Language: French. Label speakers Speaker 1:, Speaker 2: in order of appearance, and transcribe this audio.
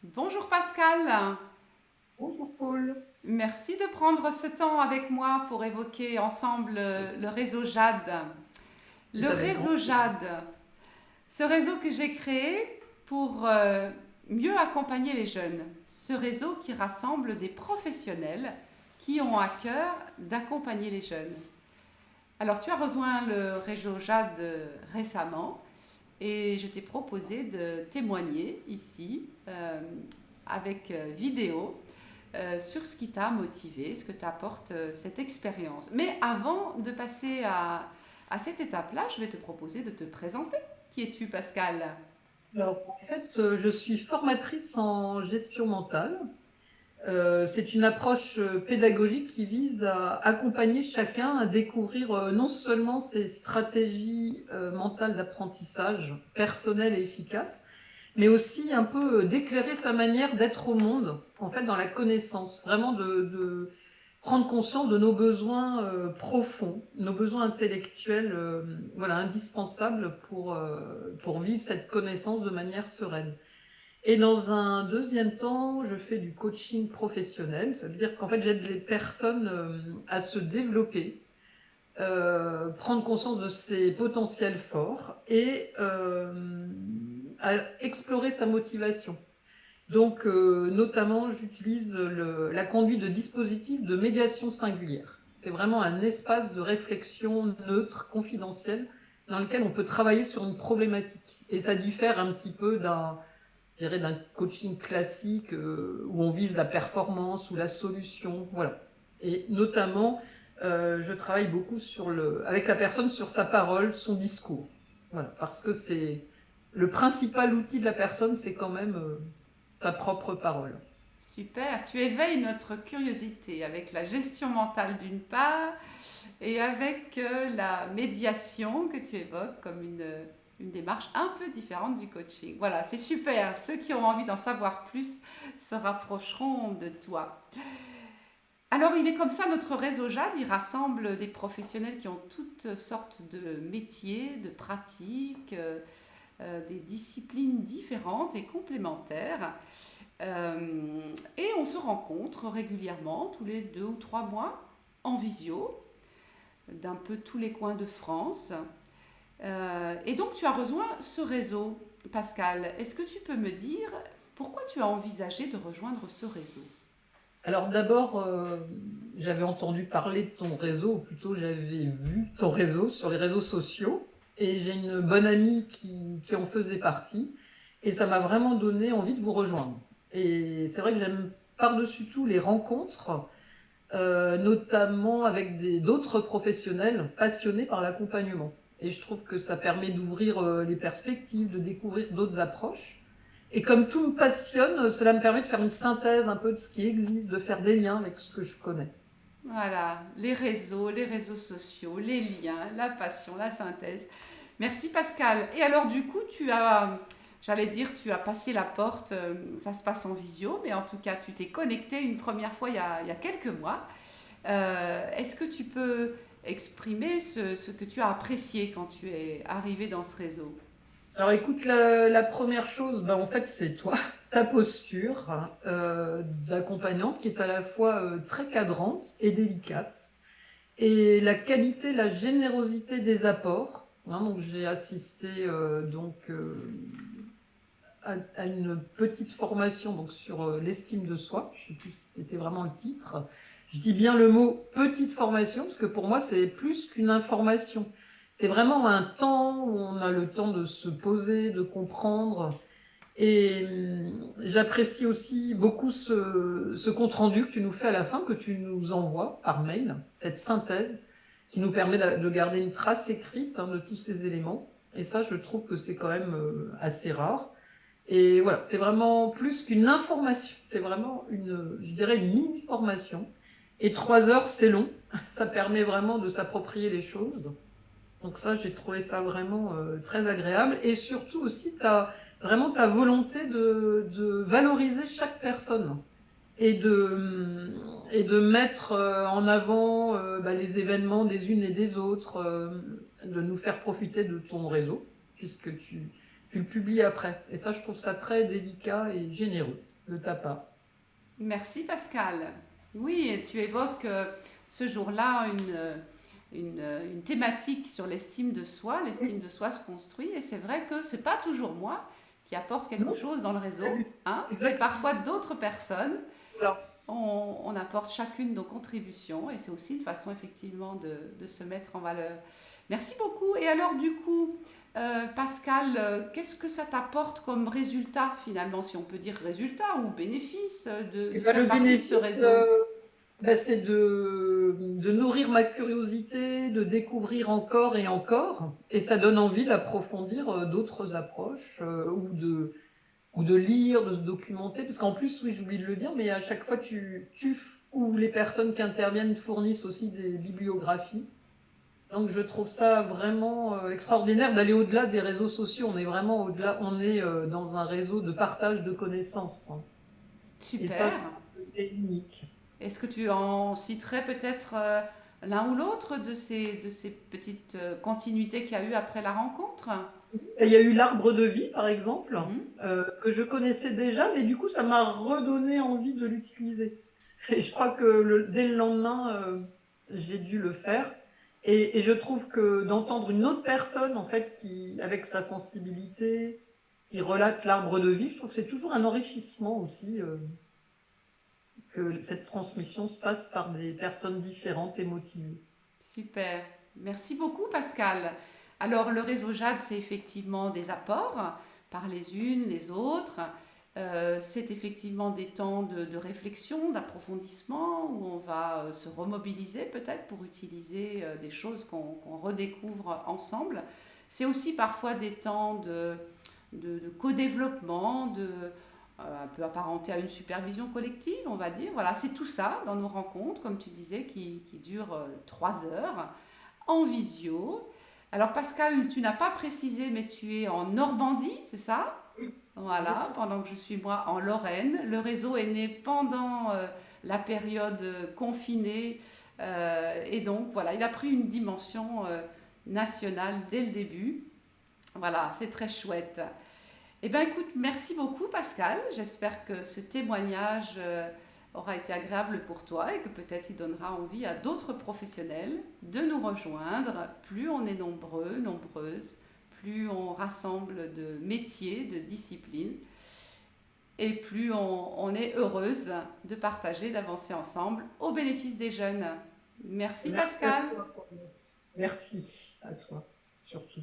Speaker 1: Bonjour Pascal,
Speaker 2: Bonjour Paul.
Speaker 1: merci de prendre ce temps avec moi pour évoquer ensemble le réseau Jade. Le
Speaker 2: C'est avec grand
Speaker 1: réseau
Speaker 2: plaisir.
Speaker 1: Jade, ce réseau que j'ai créé pour mieux accompagner les jeunes. Ce réseau qui rassemble des professionnels qui ont à cœur d'accompagner les jeunes. Alors tu as rejoint le réseau Jade récemment et je t'ai proposé de témoigner ici avec vidéo sur ce qui t'a motivé, ce que t'apporte cette expérience. Mais avant de passer à cette étape-là, je vais te proposer de te présenter. Qui es-tu, Pascal?
Speaker 2: Alors, en fait, je suis formatrice en gestion mentale. C'est une approche pédagogique qui vise à accompagner chacun à découvrir non seulement ses stratégies mentales d'apprentissage personnelles et efficaces, mais aussi un peu d'éclairer sa manière d'être au monde, en fait, dans la connaissance, vraiment de prendre conscience de nos besoins profonds, nos besoins intellectuels, voilà, indispensables pour vivre cette connaissance de manière sereine. Et dans un deuxième temps, je fais du coaching professionnel. Ça veut dire qu'en fait, j'aide les personnes à se développer, prendre conscience de ses potentiels forts et à explorer sa motivation. Donc, notamment, j'utilise la conduite de dispositifs de médiation singulière. C'est vraiment un espace de réflexion neutre, confidentiel, dans lequel on peut travailler sur une problématique. Et ça diffère un petit peu je dirais, d'un coaching classique où on vise la performance ou la solution. Voilà. Et notamment, je travaille beaucoup avec la personne sur sa parole, son discours. Voilà. Parce que c'est le principal outil de la personne, c'est quand même sa propre parole.
Speaker 1: Super, tu éveilles notre curiosité avec la gestion mentale d'une part et avec la médiation que tu évoques comme une démarche un peu différente du coaching. Voilà, c'est super. Ceux qui ont envie d'en savoir plus se rapprocheront de toi. Alors, il est comme ça, notre réseau JAD, il rassemble des professionnels qui ont toutes sortes de métiers, de pratiques, des disciplines différentes et complémentaires. Et on se rencontre régulièrement, tous les 2 ou 3 mois, en visio, d'un peu tous les coins de France. Et donc, tu as rejoint ce réseau, Pascal. Est-ce que tu peux me dire pourquoi tu as envisagé de rejoindre ce réseau?
Speaker 2: Alors d'abord, j'avais entendu parler de ton réseau, ou plutôt j'avais vu ton réseau sur les réseaux sociaux, et j'ai une bonne amie qui en faisait partie, et ça m'a vraiment donné envie de vous rejoindre. Et c'est vrai que j'aime par-dessus tout les rencontres, notamment avec d'autres professionnels passionnés par l'accompagnement. Et je trouve que ça permet d'ouvrir les perspectives, de découvrir d'autres approches. Et comme tout me passionne, cela me permet de faire une synthèse un peu de ce qui existe, de faire des liens avec ce que je connais.
Speaker 1: Voilà, les réseaux sociaux, les liens, la passion, la synthèse. Merci Pascal. Et alors du coup, j'allais dire, tu as passé la porte, ça se passe en visio, mais en tout cas, tu t'es connecté une première fois il y a quelques mois. Est-ce que tu peux exprimer ce que tu as apprécié quand tu es arrivé dans ce réseau?
Speaker 2: Alors écoute, la première chose, en fait, c'est toi, ta posture d'accompagnante qui est à la fois très cadrante et délicate. Et la qualité, la générosité des apports. Hein, donc j'ai assisté à une petite formation donc sur l'estime de soi. Je sais plus si c'était vraiment le titre. Je dis bien le mot petite formation parce que pour moi c'est plus qu'une information. C'est vraiment un temps où on a le temps de se poser, de comprendre. Et j'apprécie aussi beaucoup ce compte-rendu que tu nous fais à la fin, que tu nous envoies par mail, cette synthèse qui nous permet de garder une trace écrite de tous ces éléments. Et ça, je trouve que c'est quand même assez rare. Et voilà, c'est vraiment plus qu'une information, c'est vraiment je dirais une mini-formation. Et 3 heures, c'est long, ça permet vraiment de s'approprier les choses. Donc ça, j'ai trouvé ça vraiment très agréable. Et surtout aussi, vraiment ta volonté de valoriser chaque personne et de mettre en avant les événements des unes et des autres, de nous faire profiter de ton réseau, puisque tu le publies après. Et ça, je trouve ça très délicat et généreux de ta part.
Speaker 1: Merci Pascal. Oui, et tu évoques ce jour-là une thématique sur l'estime de soi. L'estime de soi se construit et c'est vrai que c'est pas toujours moi qui apporte quelque
Speaker 2: Non,
Speaker 1: chose dans le
Speaker 2: pas
Speaker 1: réseau,
Speaker 2: du tout.
Speaker 1: hein. C'est
Speaker 2: Exactement.
Speaker 1: parfois d'autres personnes.
Speaker 2: Voilà.
Speaker 1: On apporte chacune nos contributions et c'est aussi une façon effectivement de se mettre en valeur. Merci beaucoup. Et alors du coup, Pascal, qu'est-ce que ça t'apporte comme résultat finalement, si on peut dire résultat ou bénéfice
Speaker 2: Et
Speaker 1: de
Speaker 2: ben,
Speaker 1: faire
Speaker 2: le
Speaker 1: partie de ce
Speaker 2: bénéfice,
Speaker 1: réseau?
Speaker 2: ben, c'est de nourrir ma curiosité, de découvrir encore et encore. Et ça donne envie d'approfondir d'autres approches ou de lire, de se documenter. Parce qu'en plus, oui, j'oublie de le dire, mais à chaque fois, ou les personnes qui interviennent fournissent aussi des bibliographies. Donc je trouve ça vraiment extraordinaire d'aller au-delà des réseaux sociaux. On est vraiment au-delà, on est dans un réseau de partage de connaissances, hein. Et ça,
Speaker 1: Super.
Speaker 2: c'est unique.
Speaker 1: Est-ce que tu en citerais peut-être l'un ou l'autre de ces petites continuités qu'il y a eu après la rencontre?
Speaker 2: Et il y a eu l'arbre de vie, par exemple,
Speaker 1: Mhm.
Speaker 2: que je connaissais déjà, mais du coup, ça m'a redonné envie de l'utiliser. Et je crois que dès le lendemain, j'ai dû le faire. Et je trouve que d'entendre une autre personne, en fait, avec sa sensibilité, qui relate l'arbre de vie, je trouve que c'est toujours un enrichissement aussi, que cette transmission se passe par des personnes différentes et motivées.
Speaker 1: Super. Merci beaucoup, Pascal. Alors, le réseau Jade, c'est effectivement des apports par les unes, les autres. C'est effectivement des temps de réflexion, d'approfondissement, où on va se remobiliser peut-être pour utiliser des choses qu'on redécouvre ensemble. C'est aussi parfois des temps de co-développement, un peu apparenté à une supervision collective, on va dire. Voilà, c'est tout ça dans nos rencontres, comme tu disais, qui durent 3 heures en visio. Alors Pascal, tu n'as pas précisé, mais tu es en Normandie, c'est ça? Voilà, pendant que je suis moi en Lorraine. Le réseau est né pendant la période confinée et donc voilà, il a pris une dimension nationale dès le début. Voilà, c'est très chouette. Eh bien, écoute, merci beaucoup, Pascal. J'espère que ce témoignage aura été agréable pour toi et que peut-être il donnera envie à d'autres professionnels de nous rejoindre. Plus on est nombreux, nombreuses, plus on rassemble de métiers, de disciplines, et plus on est heureuse de partager, d'avancer ensemble au bénéfice des jeunes. Merci,
Speaker 2: Merci à
Speaker 1: Pascal.
Speaker 2: toi. Merci à toi, surtout.